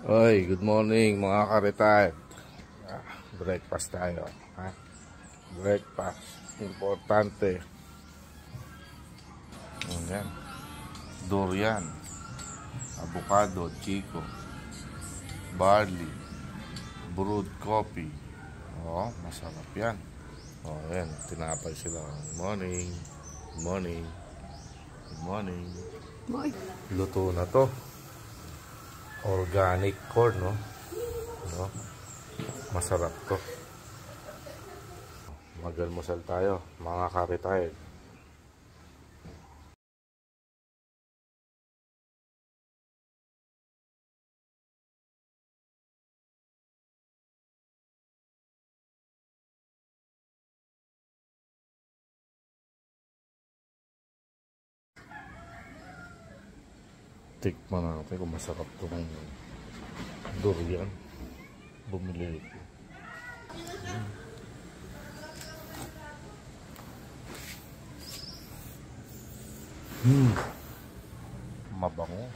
Oy, good morning mga ka-retired. Breakfast tayo. Ha? Breakfast. Importante. Ayan. Durian. Avocado, chico. Barley. Brewed coffee. Oh, masarap yan. Oh, ayan. Tinapay sila. Good morning. Good morning. Good morning. Luto na to. Organic corn, no? Masarap to. Mag-almusal tayo, mga ka-retired. Tikman natin kung masarap itong durian. Bumili ito. Mabango.